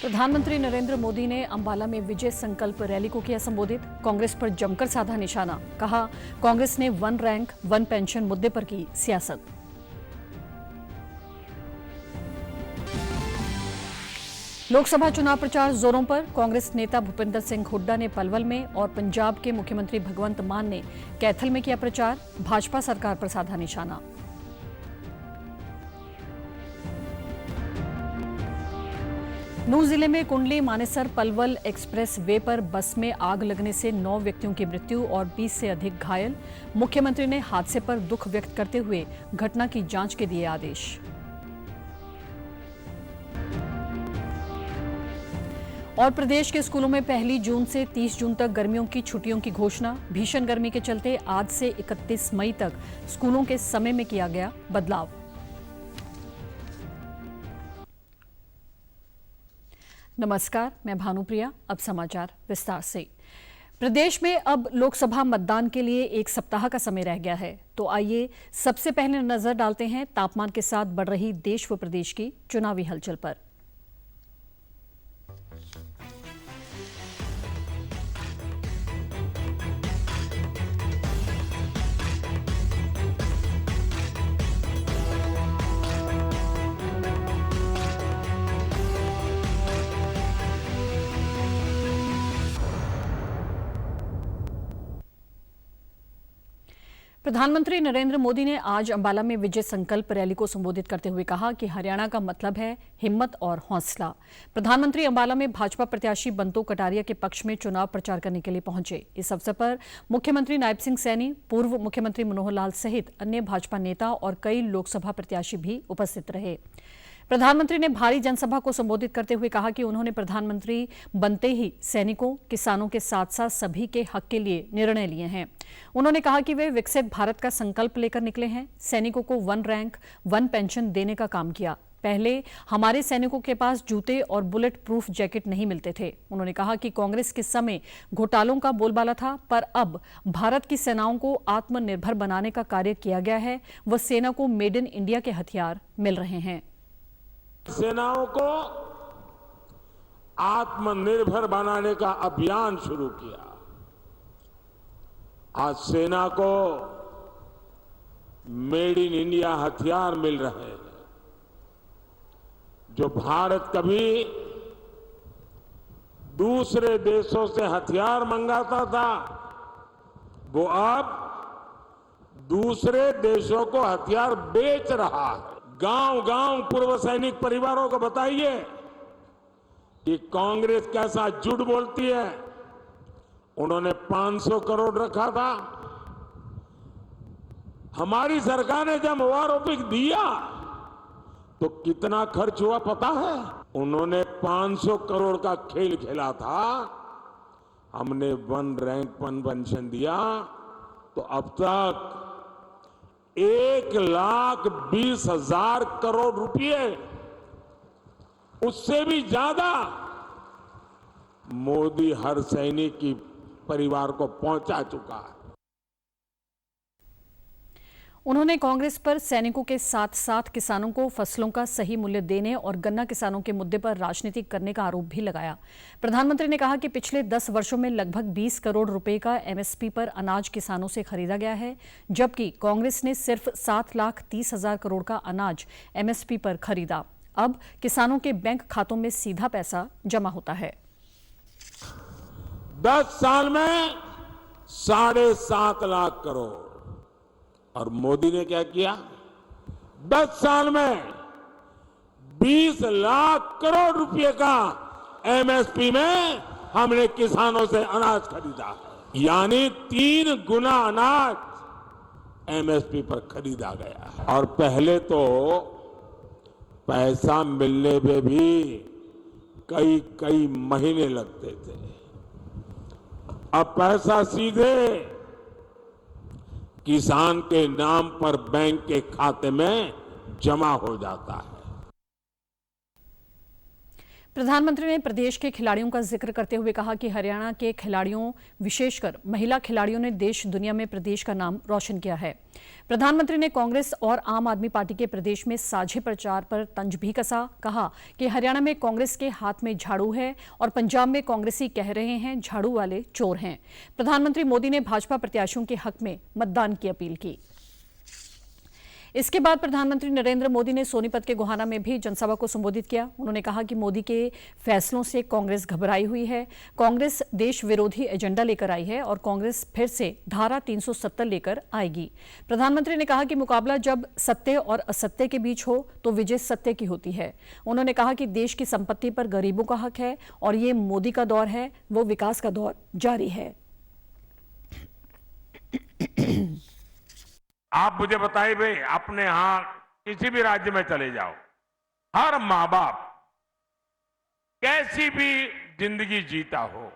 प्रधानमंत्री नरेंद्र मोदी ने अंबाला में विजय संकल्प रैली को किया संबोधित। कांग्रेस पर जमकर साधा निशाना। कहा, कांग्रेस ने वन रैंक वन पेंशन मुद्दे पर की सियासत। लोकसभा चुनाव प्रचार जोरों पर। कांग्रेस नेता भूपिंदर सिंह हुड्डा ने पलवल में और पंजाब के मुख्यमंत्री भगवंत मान ने कैथल में किया प्रचार। भाजपा सरकार पर साधा निशाना। नूंह जिले में कुंडली मानेसर पलवल एक्सप्रेस वे पर बस में आग लगने से 9 व्यक्तियों की मृत्यु और 20 से अधिक घायल। मुख्यमंत्री ने हादसे पर दुख व्यक्त करते हुए घटना की जांच के दिए आदेश। और प्रदेश के स्कूलों में 1 जून से 30 जून तक गर्मियों की छुट्टियों की घोषणा। भीषण गर्मी के चलते आज से 31 मई तक स्कूलों के समय में किया गया बदलाव। नमस्कार, मैं भानुप्रिया। अब समाचार विस्तार से। प्रदेश में अब लोकसभा मतदान के लिए 1 सप्ताह का समय रह गया है। तो आइए सबसे पहले नजर डालते हैं तापमान के साथ बढ़ रही देश व प्रदेश की चुनावी हलचल पर। प्रधानमंत्री नरेंद्र मोदी ने आज अंबाला में विजय संकल्प रैली को संबोधित करते हुए कहा कि हरियाणा का मतलब है हिम्मत और हौसला। प्रधानमंत्री अंबाला में भाजपा प्रत्याशी बंतो कटारिया के पक्ष में चुनाव प्रचार करने के लिए पहुंचे। इस अवसर पर मुख्यमंत्री नायब सिंह सैनी, पूर्व मुख्यमंत्री मनोहर लाल सहित अन्य भाजपा नेता और कई लोकसभा प्रत्याशी भी उपस्थित रहे। प्रधानमंत्री ने भारी जनसभा को संबोधित करते हुए कहा कि उन्होंने प्रधानमंत्री बनते ही सैनिकों, किसानों के साथ साथ सभी के हक के लिए निर्णय लिए हैं। उन्होंने कहा कि वे विकसित भारत का संकल्प लेकर निकले हैं। सैनिकों को वन रैंक वन पेंशन देने का काम किया। पहले हमारे सैनिकों के पास जूते और बुलेट प्रूफ जैकेट नहीं मिलते थे। उन्होंने कहा कि कांग्रेस के समय घोटालों का बोलबाला था, पर अब भारत की सेनाओं को आत्मनिर्भर बनाने का कार्य किया गया है। वह सेना को मेड इन इंडिया के हथियार मिल रहे हैं। सेनाओं को आत्मनिर्भर बनाने का अभियान शुरू किया। आज सेना को मेड इन इंडिया हथियार मिल रहे हैं। जो भारत कभी दूसरे देशों से हथियार मंगाता था, वो अब दूसरे देशों को हथियार बेच रहा है। गांव-गांव पूर्व सैनिक परिवारों को बताइए कि कांग्रेस कैसा झूठ बोलती है। उन्होंने 500 करोड़ रखा था। हमारी सरकार ने जब ओआरओपी दिया तो कितना खर्च हुआ पता है? उन्होंने 500 करोड़ का खेल खेला था। हमने वन रैंक वन पेंशन दिया तो अब तक 1,20,000 करोड़ रुपए, उससे भी ज्यादा मोदी हर सैनिक की परिवार को पहुंचा चुका है। उन्होंने कांग्रेस पर सैनिकों के साथ साथ किसानों को फसलों का सही मूल्य देने और गन्ना किसानों के मुद्दे पर राजनीति करने का आरोप भी लगाया। प्रधानमंत्री ने कहा कि पिछले 10 वर्षों में लगभग 20 करोड़ रुपए का एमएसपी पर अनाज किसानों से खरीदा गया है, जबकि कांग्रेस ने सिर्फ 7,30,000 करोड़ का अनाज एमएसपी पर खरीदा। अब किसानों के बैंक खातों में सीधा पैसा जमा होता है। 10 साल में 7.5 लाख करोड़। और मोदी ने क्या किया? 10 साल में 20 लाख करोड़ रुपए का एमएसपी में हमने किसानों से अनाज खरीदा, यानी 3 गुना अनाज एमएसपी पर खरीदा गया। और पहले तो पैसा मिलने में भी कई महीने लगते थे। अब पैसा सीधे किसान के नाम पर बैंक के खाते में जमा हो जाता है। प्रधानमंत्री ने प्रदेश के खिलाड़ियों का जिक्र करते हुए कहा कि हरियाणा के खिलाड़ियों, विशेषकर महिला खिलाड़ियों ने देश दुनिया में प्रदेश का नाम रोशन किया है। प्रधानमंत्री ने कांग्रेस और आम आदमी पार्टी के प्रदेश में साझे प्रचार पर तंज भी कसा। कहा कि हरियाणा में कांग्रेस के हाथ में झाड़ू है और पंजाब में कांग्रेसी कह रहे हैं झाड़ू वाले चोर हैं। प्रधानमंत्री मोदी ने भाजपा प्रत्याशियों के हक में मतदान की अपील की। इसके बाद प्रधानमंत्री नरेंद्र मोदी ने सोनीपत के गोहाना में भी जनसभा को संबोधित किया। उन्होंने कहा कि मोदी के फैसलों से कांग्रेस घबराई हुई है। कांग्रेस देश विरोधी एजेंडा लेकर आई है और कांग्रेस फिर से धारा 370 लेकर आएगी। प्रधानमंत्री ने कहा कि मुकाबला जब सत्य और असत्य के बीच हो तो विजय सत्य की होती है। उन्होंने कहा कि देश की संपत्ति पर गरीबों का हक है और ये मोदी का दौर है, वो विकास का दौर जारी है। आप मुझे बताइए भाई, अपने यहां किसी भी राज्य में चले जाओ, हर मां बाप कैसी भी जिंदगी जीता हो,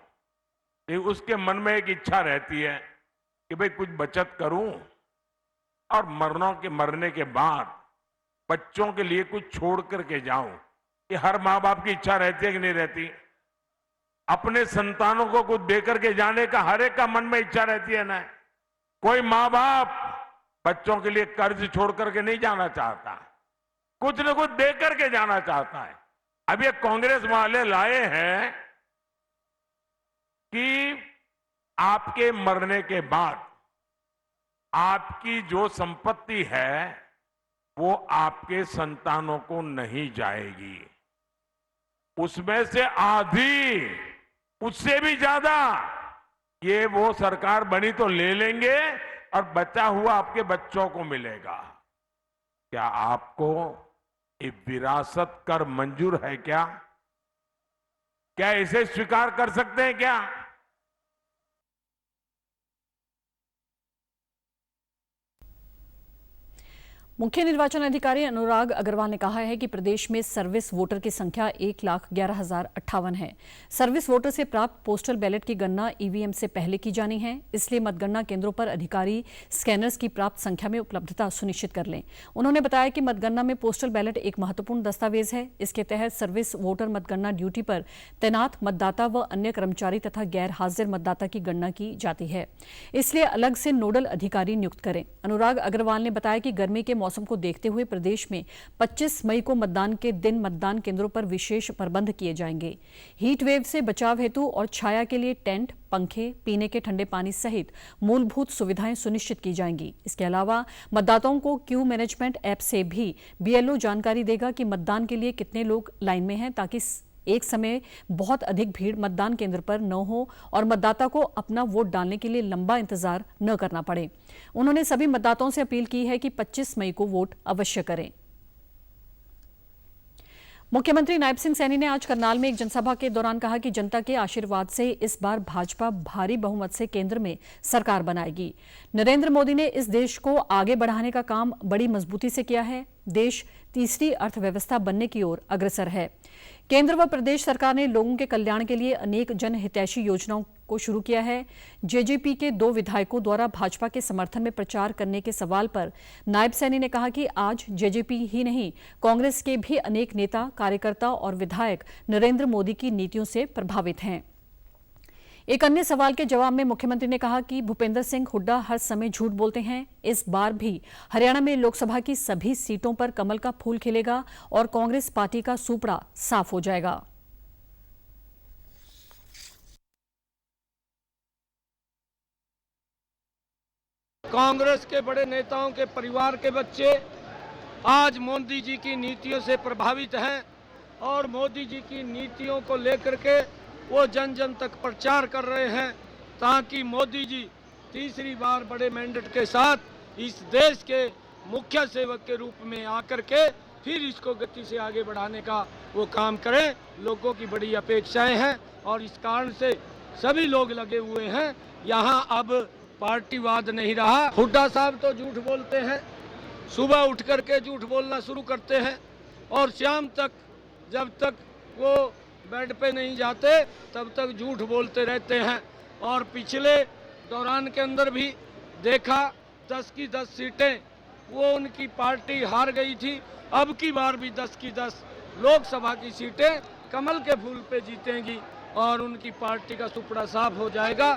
ये उसके मन में एक इच्छा रहती है कि भाई कुछ बचत करूं और मरने के बाद बच्चों के लिए कुछ छोड़ करके जाऊं। ये हर मां बाप की इच्छा रहती है कि नहीं रहती? अपने संतानों को कुछ दे करके जाने का हर एक का मन में इच्छा रहती है ना। कोई मां बाप बच्चों के लिए कर्ज छोड़ करके नहीं जाना चाहता, कुछ न कुछ दे करके जाना चाहता है। अब ये कांग्रेस वाले लाए हैं कि आपके मरने के बाद आपकी जो संपत्ति है वो आपके संतानों को नहीं जाएगी, उसमें से आधी, उससे भी ज्यादा ये वो सरकार बनी तो ले लेंगे और बचा हुआ आपके बच्चों को मिलेगा। क्या आपको ये विरासत कर मंजूर है? क्या इसे स्वीकार कर सकते हैं क्या? मुख्य निर्वाचन अधिकारी अनुराग अग्रवाल ने कहा है कि प्रदेश में सर्विस वोटर की संख्या 1,11,058 है। सर्विस वोटर से प्राप्त पोस्टल बैलेट की गणना ईवीएम से पहले की जानी है, इसलिए मतगणना केंद्रों पर अधिकारी स्कैनर्स की प्राप्त संख्या में उपलब्धता सुनिश्चित कर लें। उन्होंने बताया कि मतगणना में पोस्टल बैलेट एक महत्वपूर्ण दस्तावेज है। इसके तहत सर्विस वोटर मतगणना ड्यूटी पर तैनात मतदाता व अन्य कर्मचारी तथा गैर हाजिर मतदाता की गणना की जाती है, इसलिए अलग से नोडल अधिकारी नियुक्त करें। अनुराग अग्रवाल ने बताया कि गर्मी के मौसम को देखते हुए प्रदेश में 25 मई को मतदान के दिन मतदान केंद्रों पर विशेष प्रबंध किए जाएंगे। हीट वेव से बचाव हेतु और छाया के लिए टेंट, पंखे, पीने के ठंडे पानी सहित मूलभूत सुविधाएं सुनिश्चित की जाएंगी। इसके अलावा मतदाताओं को क्यू मैनेजमेंट ऐप से भी बीएलओ जानकारी देगा कि मतदान के लिए कितने लोग लाइन में हैं, ताकि एक समय बहुत अधिक भीड़ मतदान केंद्र पर न हो और मतदाता को अपना वोट डालने के लिए लंबा इंतजार न करना पड़े। उन्होंने सभी मतदाताओं से अपील की है कि 25 मई को वोट अवश्य करें। मुख्यमंत्री नायब सिंह सैनी ने आज करनाल में एक जनसभा के दौरान कहा कि जनता के आशीर्वाद से इस बार भाजपा भारी बहुमत से केंद्र में सरकार बनाएगी। नरेंद्र मोदी ने इस देश को आगे बढ़ाने का काम बड़ी मजबूती से किया है। देश तीसरी अर्थव्यवस्था बनने की ओर अग्रसर है। केंद्र व प्रदेश सरकार ने लोगों के कल्याण के लिए अनेक जनहितैषी योजनाओं को शुरू किया है। जेजेपी के 2 विधायकों द्वारा भाजपा के समर्थन में प्रचार करने के सवाल पर नायब सैनी ने कहा कि आज जेजेपी ही नहीं, कांग्रेस के भी अनेक नेता, कार्यकर्ता और विधायक नरेंद्र मोदी की नीतियों से प्रभावित हैं। एक अन्य सवाल के जवाब में मुख्यमंत्री ने कहा कि भूपेंद्र सिंह हुड्डा हर समय झूठ बोलते हैं। इस बार भी हरियाणा में लोकसभा की सभी सीटों पर कमल का फूल खिलेगा और कांग्रेस पार्टी का सूपड़ा साफ हो जाएगा। कांग्रेस के बड़े नेताओं के परिवार के बच्चे आज मोदी जी की नीतियों से प्रभावित हैं और मोदी जी की नीतियों को लेकर के वो जन जन तक प्रचार कर रहे हैं, ताकि मोदी जी तीसरी बार बड़े मैंडेट के साथ इस देश के मुख्य सेवक के रूप में आकर के फिर इसको गति से आगे बढ़ाने का वो काम करें। लोगों की बड़ी अपेक्षाएं हैं और इस कारण से सभी लोग लगे हुए हैं। यहाँ अब पार्टीवाद नहीं रहा। हुड्डा साहब तो झूठ बोलते हैं, सुबह उठ करके झूठ बोलना शुरू करते हैं और शाम तक, जब तक वो बेड पे नहीं जाते तब तक झूठ बोलते रहते हैं। और पिछले दौरान के अंदर भी देखा 10 की 10 सीटें वो उनकी पार्टी हार गई थी। अब की बार भी 10 की 10 लोकसभा की सीटें कमल के फूल पे जीतेंगी और उनकी पार्टी का सुपड़ा साफ हो जाएगा।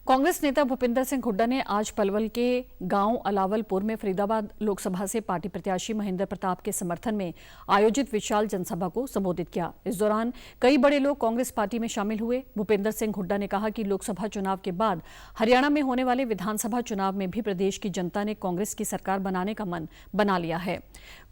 कांग्रेस नेता भूपिंदर सिंह हुड्डा ने आज पलवल के गांव अलावलपुर में फरीदाबाद लोकसभा से पार्टी प्रत्याशी महेंद्र प्रताप के समर्थन में आयोजित विशाल जनसभा को संबोधित किया। इस दौरान कई बड़े लोग कांग्रेस पार्टी में शामिल हुए। भूपिंदर सिंह हुड्डा ने कहा कि लोकसभा चुनाव के बाद हरियाणा में होने वाले विधानसभा चुनाव में भी प्रदेश की जनता ने कांग्रेस की सरकार बनाने का मन बना लिया है।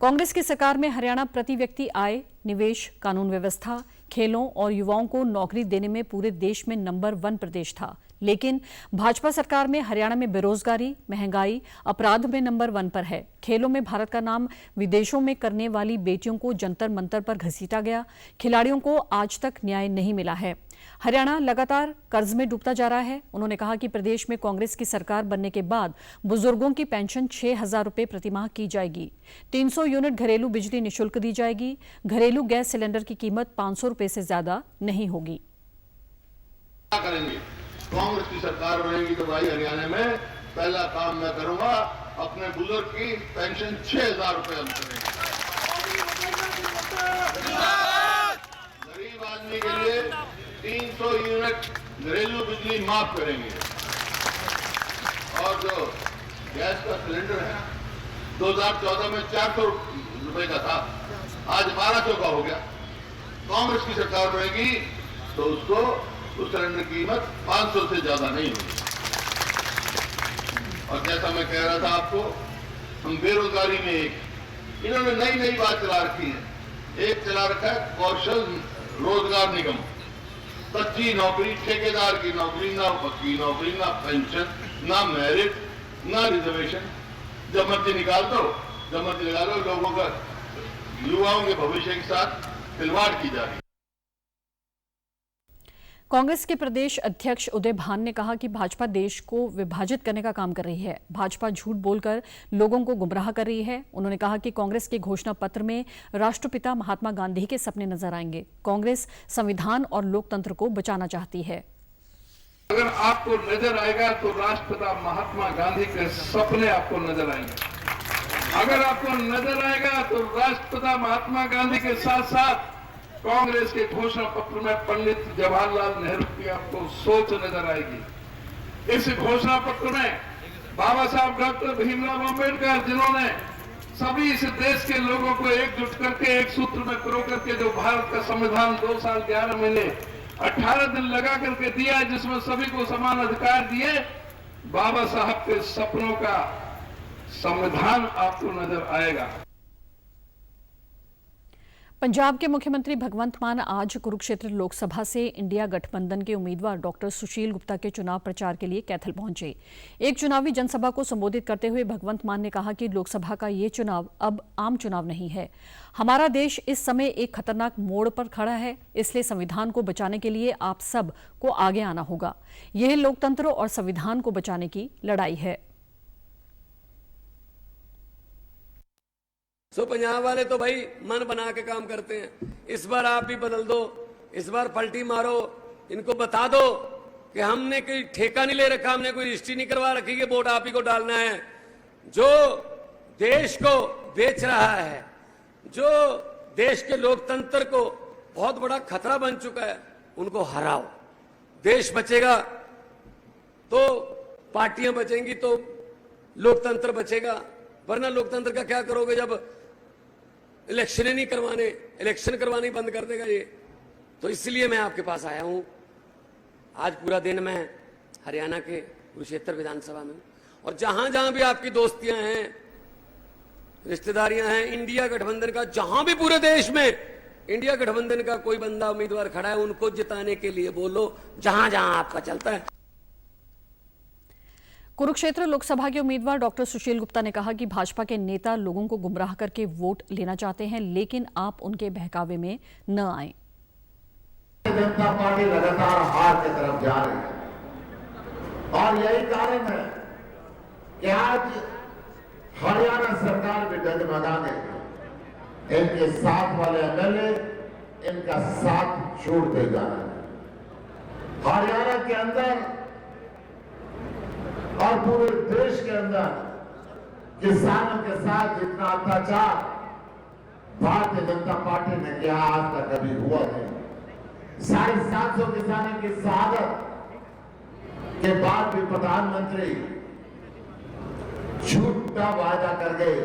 कांग्रेस की सरकार में हरियाणा प्रति व्यक्ति आय, निवेश, कानून व्यवस्था, खेलों और युवाओं को नौकरी देने में पूरे देश में नंबर 1 प्रदेश था। लेकिन भाजपा सरकार में हरियाणा में बेरोजगारी, महंगाई, अपराध में नंबर 1 पर है। खेलों में भारत का नाम विदेशों में करने वाली बेटियों को जंतर मंतर पर घसीटा गया। खिलाड़ियों को आज तक न्याय नहीं मिला है। हरियाणा लगातार कर्ज में डूबता जा रहा है। उन्होंने कहा कि प्रदेश में कांग्रेस की सरकार बनने के बाद बुजुर्गों की पेंशन 6,000 रुपये प्रतिमाह की जाएगी। 300 यूनिट घरेलू बिजली निःशुल्क दी जाएगी। घरेलू गैस सिलेंडर की कीमत 500 रुपये से ज्यादा नहीं होगी। क्या करेंगे? कांग्रेस की सरकार बनेगी तो भाई हरियाणा में पहला काम मैं करूंगा, अपने बुजुर्ग की पेंशन 6,000 रुपये हम करेंगे। गरीब आदमी के लिए 300 यूनिट घरेलू बिजली माफ करेंगे। और जो गैस का सिलेंडर है 2014 में 400 रुपए का था, आज 1200 का हो गया। कांग्रेस की सरकार बनेगी तो उसको उस सिलेंडर की कीमत 500 से ज्यादा नहीं होगी। और जैसा मैं कह रहा था आपको, हम बेरोजगारी में इन्होंने नई बात चला रखी है। एक चला रखा है कौशल रोजगार निगम, कच्ची नौकरी, ठेकेदार की नौकरी, ना पक्की नौकरी, ना पेंशन, ना मेरिट, ना रिजर्वेशन। जब मर्जी निकाल दो, जब मर्जी लगा दो। लोगों का, युवाओं के भविष्य के साथ खिलवाड़ की जा रही है। कांग्रेस के प्रदेश अध्यक्ष उदय भान ने कहा कि भाजपा देश को विभाजित करने का काम कर रही है। भाजपा झूठ बोलकर लोगों को गुमराह कर रही है। उन्होंने कहा कि कांग्रेस के घोषणा पत्र में राष्ट्रपिता महात्मा गांधी के सपने नजर आएंगे। कांग्रेस संविधान और लोकतंत्र को बचाना चाहती है। अगर आपको नजर आएगा तो राष्ट्रपिता महात्मा गांधी के सपने आपको नजर आएंगे। अगर आपको नजर आएगा तो राष्ट्रपिता महात्मा गांधी के साथ साथ कांग्रेस के घोषणा पत्र में पंडित जवाहरलाल नेहरू की आपको सोच नजर आएगी। इस घोषणा पत्र में बाबा साहब डॉक्टर भीमराव अंबेडकर, जिन्होंने सभी इस देश के लोगों को एकजुट करके एक सूत्र में पिरो करके जो भारत का संविधान 2 साल 11 महीने 18 दिन लगा करके दिया है, जिसमें सभी को समान अधिकार दिए, बाबा साहब के सपनों का संविधान आपको नजर आएगा। पंजाब के मुख्यमंत्री भगवंत मान आज कुरुक्षेत्र लोकसभा से इंडिया गठबंधन के उम्मीदवार डॉक्टर सुशील गुप्ता के चुनाव प्रचार के लिए कैथल पहुंचे। एक चुनावी जनसभा को संबोधित करते हुए भगवंत मान ने कहा कि लोकसभा का ये चुनाव अब आम चुनाव नहीं है। हमारा देश इस समय एक खतरनाक मोड़ पर खड़ा है, इसलिए संविधान को बचाने के लिए आप सब को आगे आना होगा। यह लोकतंत्र और संविधान को बचाने की लड़ाई है। पंजाब वाले तो भाई मन बना के काम करते हैं। इस बार आप भी बदल दो, इस बार पलटी मारो, इनको बता दो कि हमने कोई ठेका नहीं ले रखा, हमने कोई रजिस्ट्री नहीं करवा रखी कि वोट आप ही को डालना है। जो देश को बेच रहा है, जो देश के लोकतंत्र को बहुत बड़ा खतरा बन चुका है, उनको हराओ। देश बचेगा तो पार्टियां बचेंगी, तो लोकतंत्र बचेगा। वरना लोकतंत्र का क्या करोगे जब इलेक्शन नहीं करवाने, इलेक्शन करवाने बंद कर देगा ये। तो इसलिए मैं आपके पास आया हूं। आज पूरा दिन मैं हरियाणा के कुरुक्षेत्र विधानसभा में, और जहां जहां भी आपकी दोस्तियां हैं, रिश्तेदारियां हैं, इंडिया गठबंधन का, जहां भी पूरे देश में इंडिया गठबंधन का कोई बंदा उम्मीदवार खड़ा है, उनको जिताने के लिए बोलो, जहां जहां आपका चलता है। कुरुक्षेत्र लोकसभा के उम्मीदवार डॉक्टर सुशील गुप्ता ने कहा कि भाजपा के नेता लोगों को गुमराह करके वोट लेना चाहते हैं, लेकिन आप उनके बहकावे में न आए। जनता पार्टी लगातार हार की तरफ जा रही है और यही कारण है कि आज हरियाणा सरकार भी डगमगा गई। इनके साथ वाले एमएलए इनका साथ छोड़ते जा रहे हैं। हरियाणा के अंदर और पूरे देश के अंदर किसानों के साथ जितना अत्याचार भारतीय जनता पार्टी में क्या आज तक कभी हुआ नहीं। 750 किसानों की शहादत के बाद भी प्रधानमंत्री झूठा वायदा कर गए।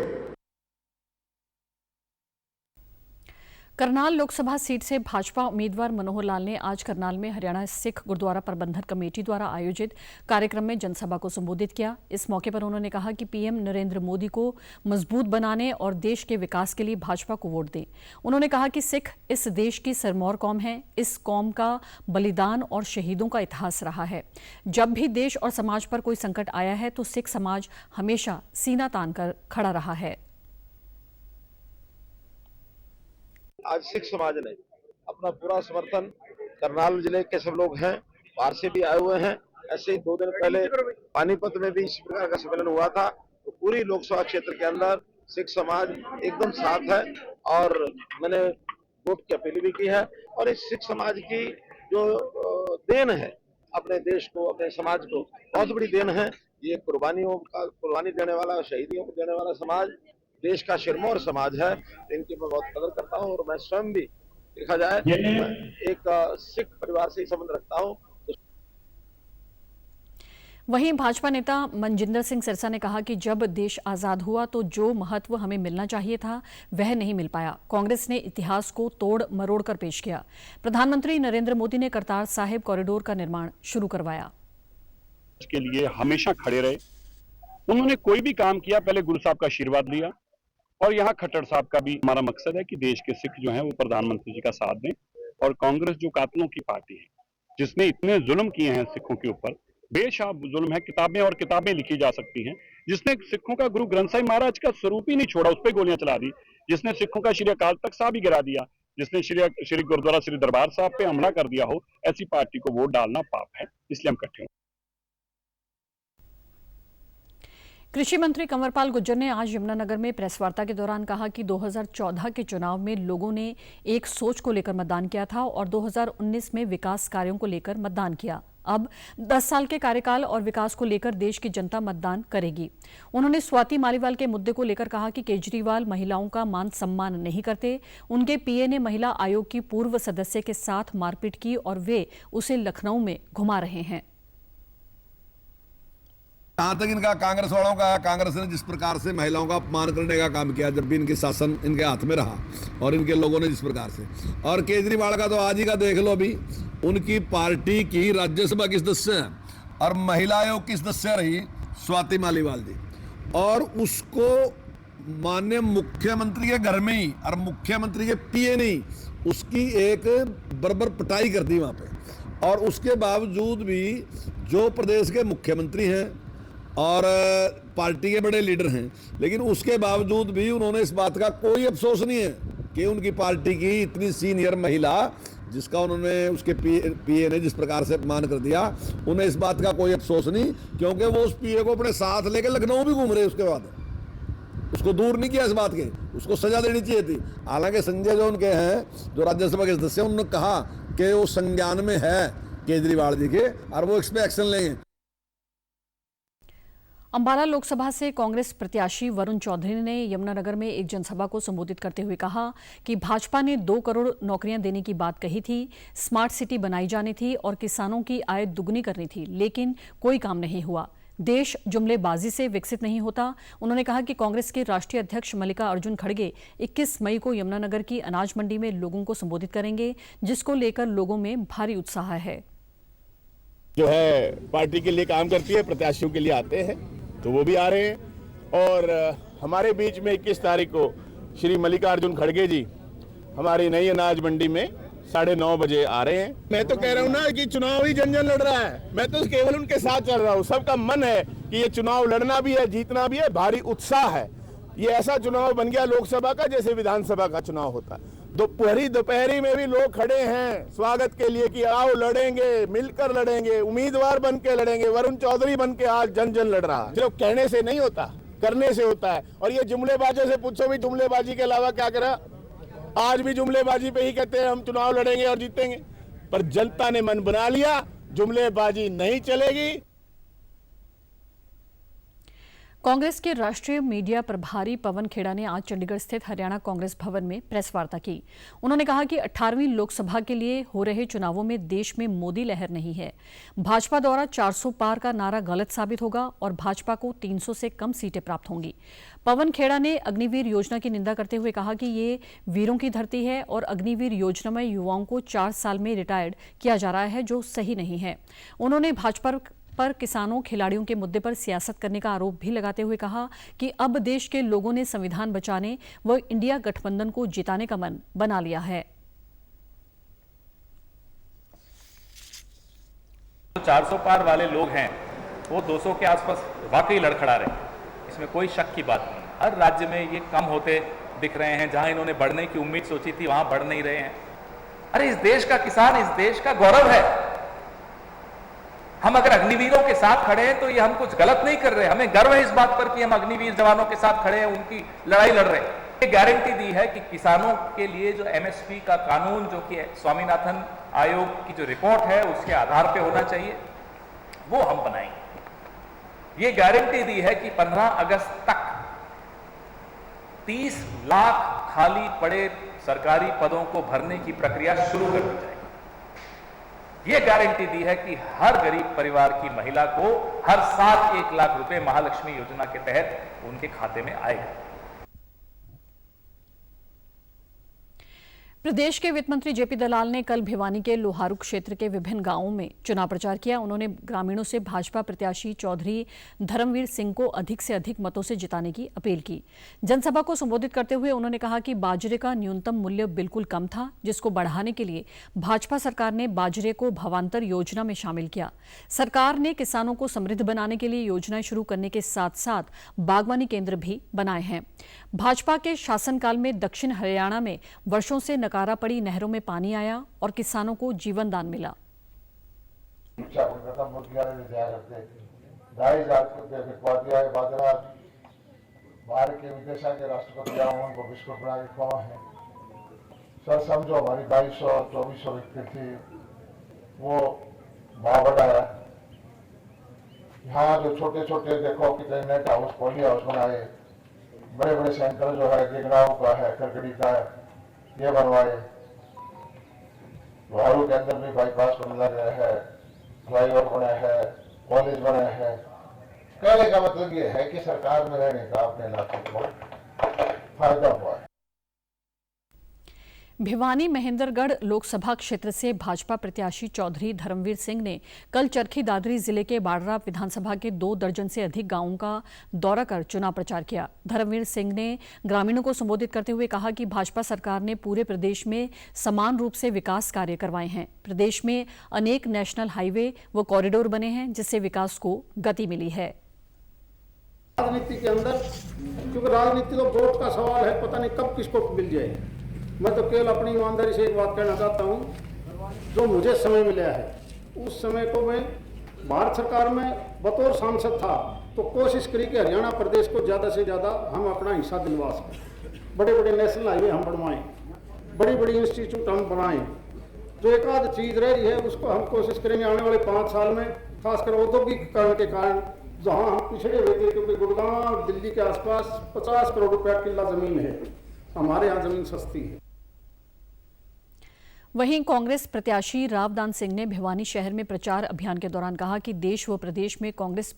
करनाल लोकसभा सीट से भाजपा उम्मीदवार मनोहर लाल ने आज करनाल में हरियाणा सिख गुरुद्वारा प्रबंधन कमेटी द्वारा आयोजित कार्यक्रम में जनसभा को संबोधित किया। इस मौके पर उन्होंने कहा कि पीएम नरेंद्र मोदी को मजबूत बनाने और देश के विकास के लिए भाजपा को वोट दें। उन्होंने कहा कि सिख इस देश की सिरमौर कौम है। इस कौम का बलिदान और शहीदों का इतिहास रहा है। जब भी देश और समाज पर कोई संकट आया है तो सिख समाज हमेशा सीना तान कर खड़ा रहा है। आज सिख समाज ने अपना पूरा समर्थन, करनाल जिले के सब लोग हैं, बाहर से भी आए हुए हैं। ऐसे ही 2 दिन पहले पानीपत में भी इस प्रकार का सम्मेलन हुआ था। तो पूरी लोकसभा क्षेत्र के अंदर सिख समाज एकदम साथ है और मैंने वोट की अपील भी की है। और इस सिख समाज की जो देन है अपने देश को, अपने समाज को, बहुत बड़ी देन है। ये कुर्बानी देने वाला, शहीदियों को देने वाला समाज देश का सिरमौर समाज है। इनकी मैं बहुत कदर करता हूँ और मैं स्वयं भी देखा जाए एक सिख परिवार से ही संबंध रखता हूँ। वहीं भाजपा नेता मनजिंदर सिंह सिरसा ने कहा कि जब देश आजाद हुआ तो जो महत्व हमें मिलना चाहिए था वह नहीं मिल पाया। कांग्रेस ने इतिहास को तोड़ मरोड़ कर पेश किया। प्रधानमंत्री नरेंद्र मोदी ने करतार साहिब कॉरिडोर का निर्माण शुरू करवाया। के लिए हमेशा खड़े रहे। उन्होंने कोई भी काम किया पहले गुरु साहब का आशीर्वाद लिया। और यहाँ खट्टर साहब का भी हमारा मकसद है कि देश के सिख जो हैं वो प्रधानमंत्री जी का साथ दें। और कांग्रेस जो कातलों की पार्टी है, जिसने इतने जुल्म किए हैं सिखों के ऊपर, बेशक जुल्म है, किताबें और किताबें लिखी जा सकती हैं, जिसने सिखों का गुरु ग्रंथ साहिब महाराज का स्वरूप ही नहीं छोड़ा, उस पर गोलियां चला दी, जिसने सिखों का श्री अकाल तख्त साहब ही गिरा दिया, जिसने श्री गुरुद्वारा श्री दरबार साहब पे हमला कर दिया हो, ऐसी पार्टी को वोट डालना पाप है। इसलिए हम इकट्ठे हैं। कृषि मंत्री कंवरपाल गुर्जर ने आज यमुनानगर में प्रेस वार्ता के दौरान कहा कि 2014 के चुनाव में लोगों ने एक सोच को लेकर मतदान किया था और 2019 में विकास कार्यों को लेकर मतदान किया। अब 10 साल के कार्यकाल और विकास को लेकर देश की जनता मतदान करेगी। उन्होंने स्वाति मालीवाल के मुद्दे को लेकर कहा कि केजरीवाल महिलाओं का मान सम्मान नहीं करते। उनके पीए ने महिला आयोग की पूर्व सदस्य के साथ मारपीट की और वे उसे लखनऊ में घुमा रहे हैं। जहां तक इनका कांग्रेस वालों का, कांग्रेस ने जिस प्रकार से महिलाओं का अपमान करने का काम किया जब भी इनके शासन इनके हाथ में रहा, और इनके लोगों ने जिस प्रकार से, और केजरीवाल का तो आज ही का देख लो, अभी उनकी पार्टी की राज्यसभा की सदस्य है और महिला आयोग की सदस्य रही स्वाति मालीवाल जी, और उसको माननीय मुख्यमंत्री के घर में ही, और मुख्यमंत्री के पीए नहीं, उसकी एक बर्बर पिटाई कर दी वहां पे। और उसके बावजूद भी जो प्रदेश के मुख्यमंत्री हैं और पार्टी के बड़े लीडर हैं, लेकिन उसके बावजूद भी उन्होंने इस बात का कोई अफसोस नहीं है कि उनकी पार्टी की इतनी सीनियर महिला, जिसका उन्होंने उसके पीए ने जिस प्रकार से अपमान कर दिया, उन्हें इस बात का कोई अफसोस नहीं, क्योंकि वो उस पीए को अपने साथ लेकर लखनऊ भी घूम रहे। उसके बाद उसको दूर नहीं किया इस बात के, उसको सजा देनी चाहिए थी। हालांकि संजय जो उनके हैं, जो राज्यसभा के सदस्य, उन्होंने कहा कि वो संज्ञान में है केजरीवाल जी के और वो इस पर एक्शन लेंगे। अंबाला लोकसभा से कांग्रेस प्रत्याशी वरुण चौधरी ने यमुनानगर में एक जनसभा को संबोधित करते हुए कहा कि भाजपा ने 2 करोड़ नौकरियां देने की बात कही थी, स्मार्ट सिटी बनाई जानी थी और किसानों की आय दुगनी करनी थी, लेकिन कोई काम नहीं हुआ। देश जुमलेबाजी से विकसित नहीं होता। उन्होंने कहा कि कांग्रेस के राष्ट्रीय अध्यक्ष मल्लिकार्जुन खड़गे 21 मई को यमुनानगर की अनाज मंडी में लोगों को संबोधित करेंगे, जिसको लेकर लोगों में भारी उत्साह है। जो है पार्टी के लिए काम करती है, प्रत्याशियों के लिए आते हैं, तो वो भी आ रहे हैं। और हमारे बीच में 21 तारीख को श्री मल्लिकार्जुन खड़गे जी हमारी नई अनाज मंडी में 9:30 बजे आ रहे हैं। मैं तो कह रहा हूँ ना कि चुनाव ही जन जन लड़ रहा है, मैं तो केवल उनके साथ चल रहा हूँ। सबका मन है कि ये चुनाव लड़ना भी है, जीतना भी है, भारी उत्साह है। ये ऐसा चुनाव बन गया लोकसभा का जैसे विधानसभा का चुनाव होता है। दोपहरी में भी लोग खड़े हैं स्वागत के लिए कि आओ लड़ेंगे, मिलकर लड़ेंगे, उम्मीदवार बन के लड़ेंगे। वरुण चौधरी बन के आज जन जन लड़ रहा है। जो कहने से नहीं होता, करने से होता है। और ये जुमलेबाजों से पूछो भी जुमलेबाजी के अलावा क्या करा। आज भी जुमलेबाजी पे ही कहते हैं हम चुनाव लड़ेंगे और जीतेंगे, पर जनता ने मन बना लिया, जुमलेबाजी नहीं चलेगी। कांग्रेस के राष्ट्रीय मीडिया प्रभारी पवन खेड़ा ने आज चंडीगढ़ स्थित हरियाणा कांग्रेस भवन में प्रेस वार्ता की। उन्होंने कहा कि 18वीं लोकसभा के लिए हो रहे चुनावों में देश में मोदी लहर नहीं है। भाजपा द्वारा 400 पार का नारा गलत साबित होगा और भाजपा को 300 से कम सीटें प्राप्त होंगी। पवन खेड़ा ने अग्निवीर योजना की निंदा करते हुए कहा कि ये वीरों की धरती है और अग्निवीर योजना में युवाओं को 4 साल में रिटायर्ड किया जा रहा है, जो सही नहीं है। उन्होंने भाजपा पर किसानों खिलाड़ियों के मुद्दे पर सियासत करने का आरोप भी लगाते हुए कहा कि अब देश के लोगों ने संविधान बचाने व इंडिया गठबंधन को जिताने का मन बना लिया है। 400 पार वाले लोग हैं वो 200 के आसपास वाकई लड़खड़ा रहे हैं, इसमें कोई शक की बात नहीं। हर राज्य में ये कम होते दिख रहे हैं। जहां इन्होंने बढ़ने की उम्मीद सोची थी वहां बढ़ नहीं रहे हैं। अरे इस देश का किसान इस देश का गौरव है। हम अगर अग्निवीरों के साथ खड़े हैं तो ये हम कुछ गलत नहीं कर रहे। हमें गर्व है इस बात पर कि हम अग्निवीर जवानों के साथ खड़े हैं, उनकी लड़ाई लड़ रहे हैं। ये गारंटी दी है कि किसानों के लिए जो एमएसपी का कानून, जो कि स्वामीनाथन आयोग की जो रिपोर्ट है उसके आधार पे होना चाहिए, वो हम बनाएंगे। ये गारंटी दी है कि 15 अगस्त तक 30 लाख खाली पड़े सरकारी पदों को भरने की प्रक्रिया शुरू कर दी जाएगी। ये गारंटी दी है कि हर गरीब परिवार की महिला को हर साल 1 लाख रुपए महालक्ष्मी योजना के तहत उनके खाते में आएगा। प्रदेश के वित्त मंत्री जेपी दलाल ने कल भिवानी के लोहारू क्षेत्र के विभिन्न गांवों में चुनाव प्रचार किया। उन्होंने ग्रामीणों से भाजपा प्रत्याशी चौधरी धर्मवीर सिंह को अधिक से अधिक मतों से जिताने की अपील की। जनसभा को संबोधित करते हुए उन्होंने कहा कि बाजरे का न्यूनतम मूल्य बिल्कुल कम था, जिसको बढ़ाने के लिए भाजपा सरकार ने बाजरे को भावांतर योजना में शामिल किया। सरकार ने किसानों को समृद्ध बनाने के लिए योजनाएं शुरू करने के साथ साथ बागवानी केंद्र भी बनाए हैं। भाजपा के शासनकाल में दक्षिण हरियाणा में वर्षों से नकारा पड़ी नहरों में पानी आया और किसानों को जीवन दान मिला। भारत के विदेशा के राष्ट्रपति उनको बिस्कुट बना के खुआ है। सर समझो हमारी 2200-2400 व्यक्ति थी, वो भाव बढ़ाया। यहाँ जो छोटे छोटे देखो कितने नेट हाउस, पोली हाउस बनाए, बड़े बड़े सेंटर जो है गिगनाऊ का है, करकड़ी का है, ये बनवाए। लोहारू के अंदर भी बाईपास बना गया है, फ्लाईओवर बना है, कॉलेज बना है। कहने का मतलब ये है कि सरकार में रहने का अपने इलाके को फायदा हुआ है। भिवानी महेंद्रगढ़ लोकसभा क्षेत्र से भाजपा प्रत्याशी चौधरी धर्मवीर सिंह ने कल चरखी दादरी जिले के बाड़रा विधानसभा के 2 दर्जन से अधिक गांवों का दौरा कर चुनाव प्रचार किया। धर्मवीर सिंह ने ग्रामीणों को संबोधित करते हुए कहा कि भाजपा सरकार ने पूरे प्रदेश में समान रूप से विकास कार्य करवाए हैं। प्रदेश में अनेक नेशनल हाईवे व कॉरिडोर बने हैं, जिससे विकास को गति मिली है। राजनीति के अंदर, क्योंकि राजनीति तो वोट का सवाल है, पता नहीं कब किसको मिल जाए। मैं तो केवल अपनी ईमानदारी से एक बात कहना चाहता हूँ, जो मुझे समय मिला है उस समय को मैं भारत सरकार में बतौर सांसद था तो कोशिश करी कि हरियाणा प्रदेश को ज़्यादा से ज़्यादा हम अपना हिस्सा दिलवा सकें। बड़े बड़े नेशनल हाईवे हम बनवाएं, बड़ी बड़ी इंस्टीट्यूट हम बनाएं। जो एक आध चीज़ रह रही है उसको हम कोशिश करेंगे आने वाले 5 साल में, खासकर औद्योगिकीकरण के कारण जहाँ हम पिछड़े हुए थे, क्योंकि गुड़गांव और दिल्ली के आसपास 50 करोड़ रुपया किला जमीन है, हमारे यहाँ जमीन सस्ती है। वहीं कांग्रेस प्रत्याशी रावदान सिंह ने भिवानी शहर में प्रचार अभियान के दौरान कहा कि देश व प्रदेश में कांग्रेस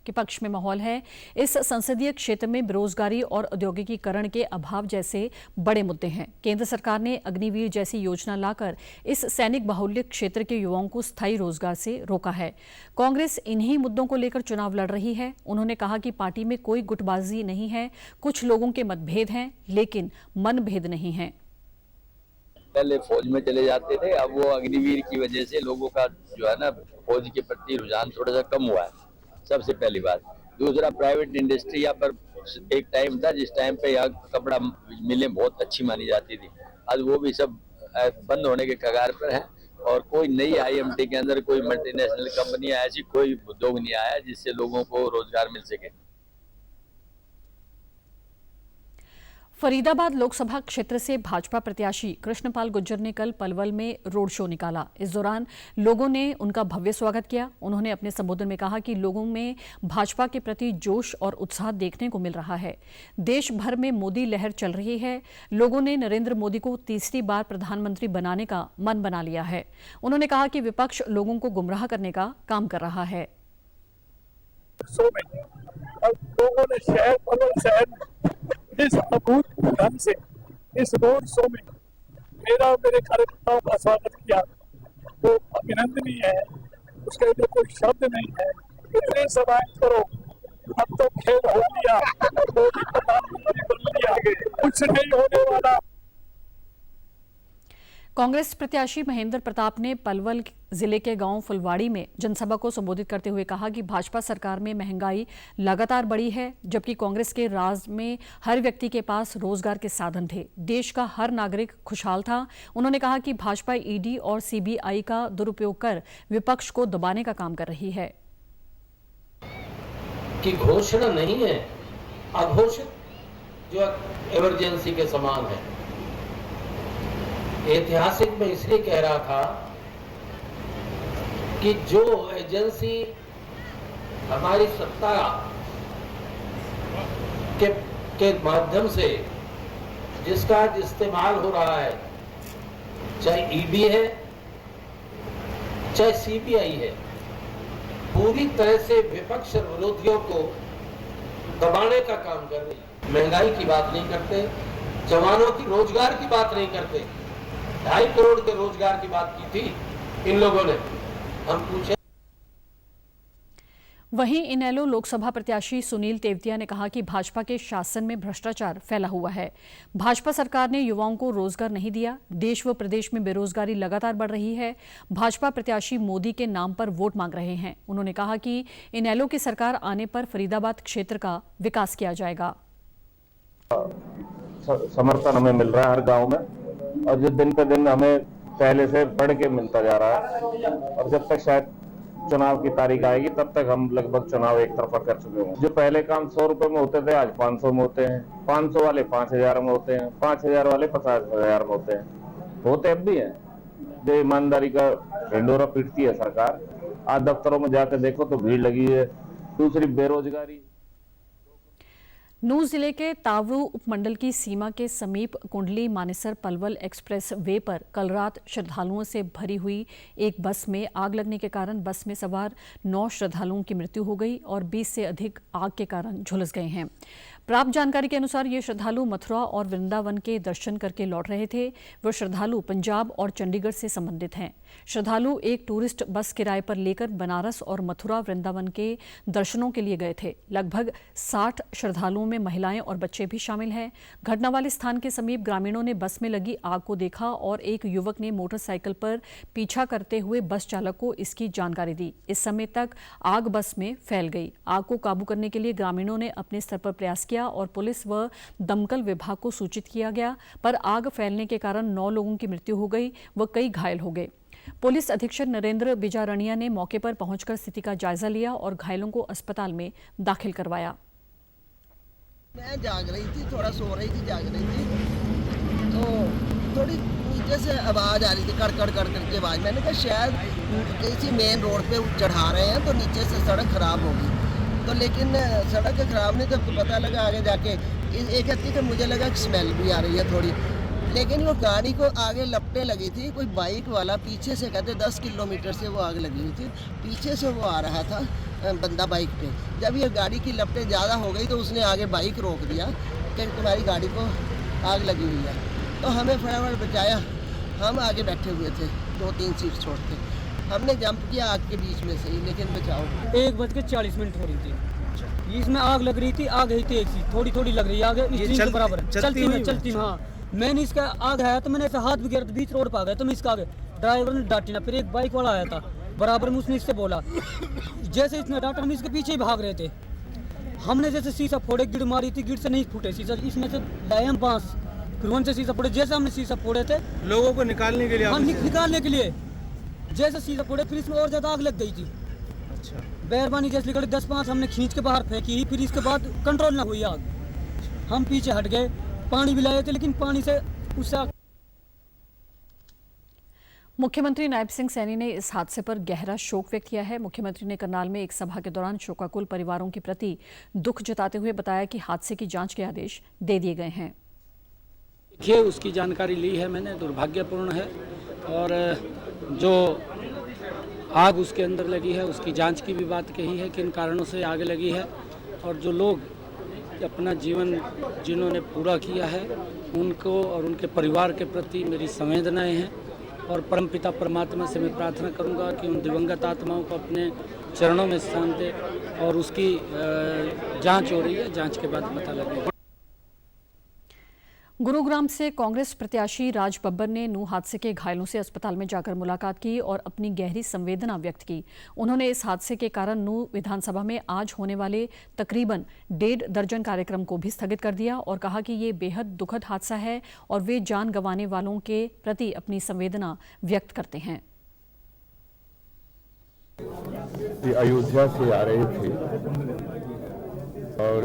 के पक्ष में माहौल है। इस संसदीय क्षेत्र में बेरोजगारी और औद्योगिकीकरण के अभाव जैसे बड़े मुद्दे हैं। केंद्र सरकार ने अग्निवीर जैसी योजना लाकर इस सैनिक बाहुल्य क्षेत्र के युवाओं को स्थायी रोजगार से रोका है। कांग्रेस इन्हीं मुद्दों को लेकर चुनाव लड़ रही है। उन्होंने कहा कि पार्टी में कोई गुटबाजी नहीं है, कुछ लोगों के मतभेद हैं, लेकिन मनभेद नहीं है। पहले फौज में चले जाते थे, अब वो अग्निवीर की वजह से लोगों का जो है ना फौज के प्रति रुझान थोड़ा सा कम हुआ है, सबसे पहली बात। दूसरा, प्राइवेट इंडस्ट्री यहाँ पर एक टाइम था जिस टाइम पे यहाँ कपड़ा मिलें बहुत अच्छी मानी जाती थी, आज वो भी सब बंद होने के कगार पर है। और कोई नई आईएमटी के अंदर कोई मल्टीनेशनल कंपनी ऐसी कोई उद्योग नहीं आया जिससे लोगों को रोजगार मिल सके। फरीदाबाद लोकसभा क्षेत्र से भाजपा प्रत्याशी कृष्णपाल गुर्जर ने कल पलवल में रोड शो निकाला। इस दौरान लोगों ने उनका भव्य स्वागत किया। उन्होंने अपने संबोधन में कहा कि लोगों में भाजपा के प्रति जोश और उत्साह देखने को मिल रहा है। देश भर में मोदी लहर चल रही है। लोगों ने नरेंद्र मोदी को तीसरी बार प्रधानमंत्री बनाने का मन बना लिया है। उन्होंने कहा कि विपक्ष लोगों को गुमराह करने का काम कर रहा है। लोगों ने शहर इस अद्भुत ढंग से इस रोड शो में मेरे कार्यकर्ताओं का स्वागत किया, वो अभिनंदनीय है। उसके लिए कोई शब्द नहीं है। इतने सभाएं करो, अब तो खेल हो लिया, मोदी प्रधानमंत्री बन लिया, कुछ नहीं होने वाला। कांग्रेस प्रत्याशी महेंद्र प्रताप ने पलवल जिले के गांव फुलवाड़ी में जनसभा को संबोधित करते हुए कहा कि भाजपा सरकार में महंगाई लगातार बढ़ी है, जबकि कांग्रेस के राज में हर व्यक्ति के पास रोजगार के साधन थे। देश का हर नागरिक खुशहाल था। उन्होंने कहा कि भाजपा ईडी और सीबीआई का दुरुपयोग कर विपक्ष को दबाने का काम कर रही है। कि घोषणा नहीं है, अघोषित जो इमरजेंसी के समान है। ऐतिहासिक में इसलिए कह रहा था कि जो एजेंसी हमारी सत्ता के माध्यम से जिसका इस्तेमाल हो रहा है, चाहे ईडी है चाहे सीबीआई है, पूरी तरह से विपक्ष और विरोधियों को दबाने का काम कर रही है। महंगाई की बात नहीं करते, जवानों की रोजगार की बात नहीं करते। 2.5 करोड़ के रोजगार की बात की थी इन लोगों ने। हम पूछे। वहीं इनेलो लोकसभा प्रत्याशी सुनील तेवतिया ने कहा कि भाजपा के शासन में भ्रष्टाचार फैला हुआ है। भाजपा सरकार ने युवाओं को रोजगार नहीं दिया। देश व प्रदेश में बेरोजगारी लगातार बढ़ रही है। भाजपा प्रत्याशी मोदी के नाम पर वोट मांग रहे हैं। उन्होंने कहा कि इनेलो की सरकार आने पर फरीदाबाद क्षेत्र का विकास किया जाएगा। समर्थन हमें मिल रहा है हर गांव में, और जो दिन पे दिन हमें पहले से बढ़ के मिलता जा रहा है। और जब तक शायद चुनाव की तारीख आएगी तब तक हम लगभग चुनाव एक तरफा कर चुके हैं। जो पहले काम 100 रुपए में होते थे, आज 500 में होते हैं। 500 वाले 5000 में होते हैं। 5000 वाले 50,000 में होते हैं। होते अब भी हैं। जो ईमानदारी का ढिंडोरा पीटती है सरकार। आज दफ्तरों में जाकर देखो तो भीड़ लगी है। दूसरी बेरोजगारी। नूंह जिले के तावरू उपमंडल की सीमा के समीप कुंडली मानेसर पलवल एक्सप्रेस वे पर कल रात श्रद्धालुओं से भरी हुई एक बस में आग लगने के कारण बस में सवार 9 श्रद्धालुओं की मृत्यु हो गई और 20 से अधिक आग के कारण झुलस गए हैं। प्राप्त जानकारी के अनुसार ये श्रद्धालु मथुरा और वृंदावन के दर्शन करके लौट रहे थे। वह श्रद्धालु पंजाब और चंडीगढ़ से संबंधित हैं। श्रद्धालु एक टूरिस्ट बस किराए पर लेकर बनारस और मथुरा वृंदावन के दर्शनों के लिए गए थे। लगभग 60 श्रद्धालुओं में महिलाएं और बच्चे भी शामिल हैं। घटना वाले स्थान के समीप ग्रामीणों ने बस में लगी आग को देखा और एक युवक ने मोटरसाइकिल पर पीछा करते हुए बस चालक को इसकी जानकारी दी। इस समय तक आग बस में फैल गई। आग को काबू करने के लिए ग्रामीणों ने अपने स्तर पर प्रयास किया और पुलिस व दमकल विभाग को सूचित किया गया, पर आग फैलने के कारण 9 लोगों की मृत्यु हो गई व कई घायल हो गए। पुलिस अधीक्षक नरेंद्र बिजारणिया ने मौके पर पहुंचकर स्थिति का जायजा लिया और घायलों को अस्पताल में दाखिल करवाया। मैं जाग रही थी, थोड़ा सो रही थी, जाग रही थी, तो थोड़ी नीचे से आवाज़ आ रही थी, कड़ करके आवाज़। मैंने कहा शायद किसी मेन रोड पे चढ़ा रहे हैं तो नीचे से सड़क खराब होगी। तो लेकिन सड़क खराब नहीं, तो पता लगा आगे जाके एक हत्ती तो मुझे लगा कि स्मेल भी आ रही है थोड़ी, लेकिन वो गाड़ी को आगे लपटे लगी थी। कोई बाइक वाला पीछे से कहते 10 किलोमीटर से वो आग लगी हुई थी, पीछे से वो आ रहा था बंदा बाइक पे। जब ये गाड़ी की लपटें ज़्यादा हो गई तो उसने आगे बाइक रोक दिया कि तुम्हारी गाड़ी को आग लगी हुई है। तो हमें फटाफट बचाया। हम आगे बैठे हुए थे 2-3 सीट छोड़ के, हमने जंप किया आग के बीच में से ही, लेकिन बचाओ। 1:40 हो रही थी, इसमें आग लग रही थी। आग ही तेज थी, थोड़ी लग रही है आग, के बराबर चलती। हाँ, मैंने इसका आग आया तो मैंने ऐसा हाथ भी गिरा, बीच रोड पर आ गया तो मैं इसका आगे ड्राइवर ने डांटी ना। फिर एक बाइक वाला आया था बराबर में, उसने इससे बोला, जैसे इसने डांटा हम इसके पीछे ही भाग रहे थे। हमने जैसे शीशा फोड़े, गिड़ मारी थी, गिड़ से नहीं फूटे शीशा, इसमें से लाए हम बांस, फिर से शीशा फोड़े। जैसे हमने शीशा फोड़े थे लोगों को निकालने के लिए, हम निकालने के लिए जैसे शीशा फोड़े, फिर इसमें और ज्यादा आग लग गई थी। अच्छा, बैरबानी जैसे निकले 10-5 हमने खींच के बाहर फेंकी, फिर इसके बाद कंट्रोल ना हुई आग। हम पीछे हट गए, पानी भी लाए थे, लेकिन पानी से उससे मुख्यमंत्री नायब सिंह सैनी ने इस हादसे पर गहरा शोक व्यक्त किया है। मुख्यमंत्री ने करनाल में एक सभा के दौरान शोकाकुल परिवारों के प्रति दुख जताते हुए बताया कि हादसे की जांच के आदेश दे दिए गए हैं। देखिए, उसकी जानकारी ली है मैंने, दुर्भाग्यपूर्ण है और जो आग उसके अंदर लगी है उसकी जांच की भी बात कही है, किन कारणों से आग लगी है, और जो लोग अपना जीवन जिन्होंने पूरा किया है उनको और उनके परिवार के प्रति मेरी संवेदनाएं हैं। और परमपिता परमात्मा से मैं प्रार्थना करूंगा कि उन दिवंगत आत्माओं को अपने चरणों में स्थान दे, और उसकी जांच हो रही है, जांच के बाद पता लगेगा। गुरुग्राम से कांग्रेस प्रत्याशी राज बब्बर ने नूह हादसे के घायलों से अस्पताल में जाकर मुलाकात की और अपनी गहरी संवेदना व्यक्त की। उन्होंने इस हादसे के कारण नूह विधानसभा में आज होने वाले तकरीबन 1.5 दर्जन कार्यक्रम को भी स्थगित कर दिया और कहा कि ये बेहद दुखद हादसा है और वे जान गंवाने वालों के प्रति अपनी संवेदना व्यक्त करते हैं। अयोध्या से आ रहे थे और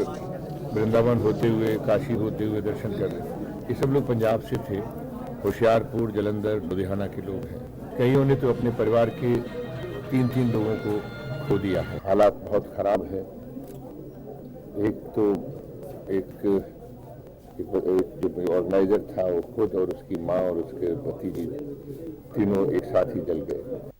वृंदावन होते हुए, काशी होते हुए दर्शन कर रहे थे। ये सब लोग पंजाब से थे, होशियारपुर, जलंधर, लुधियाना के लोग हैं। कईयों ने तो अपने परिवार के 3-3 लोगों को खो दिया है। हालात बहुत खराब है। एक जो ऑर्गेनाइजर था वो खुद और उसकी माँ और उसके भतीजी तीनों एक साथ ही जल गए।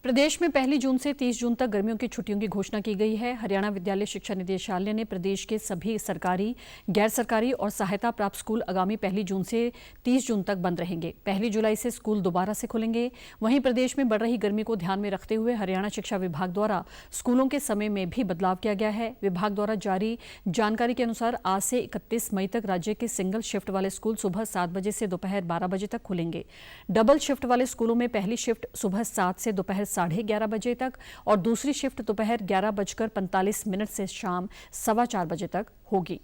प्रदेश में 1 जून से 30 जून तक गर्मियों की छुट्टियों की घोषणा की गई है। हरियाणा विद्यालय शिक्षा निदेशालय ने प्रदेश के सभी सरकारी, गैर सरकारी और सहायता प्राप्त स्कूल आगामी 1 जून से 30 जून तक बंद रहेंगे। 1 जुलाई से स्कूल दोबारा से खुलेंगे। वहीं प्रदेश में बढ़ रही गर्मी को ध्यान में रखते हुए हरियाणा शिक्षा विभाग द्वारा स्कूलों के समय में भी बदलाव किया गया है। विभाग द्वारा जारी जानकारी के अनुसार आज से 31 मई तक राज्य के सिंगल शिफ्ट वाले स्कूल सुबह 7 बजे से दोपहर 12 बजे तक खुलेंगे। डबल शिफ्ट वाले स्कूलों में पहली शिफ्ट सुबह 7 से दोपहर 11:30 बजे तक और दूसरी शिफ्ट दोपहर 11:45 से शाम 4:15 बजे तक होगी।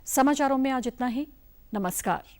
समाचारों में आज इतना ही। नमस्कार।